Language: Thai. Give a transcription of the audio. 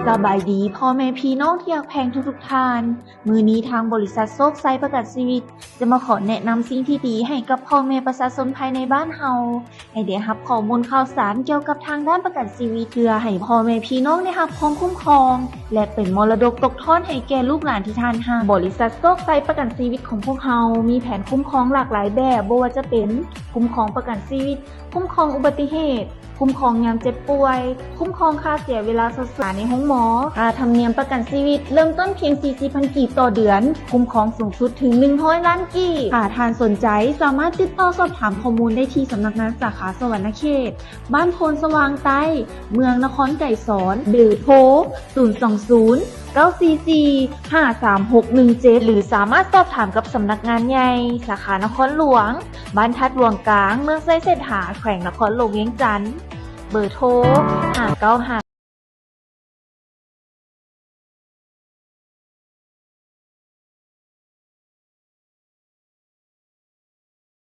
สบายดีพ่อแม่พี่น้องที่รักแพงทุกท่านมือนี้ทางบริษัทโซกไซประกันชีวิตจะมาขอแนะนำสิ่งที่ดีให้กับพ่อแม่ประชาชนภายในบ้านเฮาให้ได้รับข้อมูลข่าวสารเกี่ยวกับทางด้านประกันชีวิตเพื่อให้พ่อแม่พี่น้องได้รับความคุ้มครองและเป็นมรดกตกทอดให้แก่ลูกหลานที่ท่านรักบริษัทโซกไซประกันชีวิตของพวกเฮามีแผนคุ้มครองหลากหลายแบบบ่ว่าจะเป็นคุ้มครองประกันชีวิตคุ้มครองอุบัติเหตุคุ้มครองยามเจ็บป่วยคุ้มครองค่าเสียเวลารักษาในห้องหมอค่าธรรมเนียมประกันชีวิตเริ่มต้นเพียง 40,000 กีบต่อเดือนคุ้มครองสูงสุดถึง100 ล้านกีบหากท่านสนใจสามารถติดต่อสอบถามข้อมูลได้ที่สำนักงานสาขาสวรรณเขตบ้านโพนสว่างใต้เมืองนครไก่สอนหรือโทร 020 944 53617 หรือสามารถสอบถามกับสำนักงานใหญ่สาขานครหลวงบ้านทัดหลวงกลางเมืองไซเศรษฐาแขวงนครหลวงเวียงจันทน์เบอร์โทร595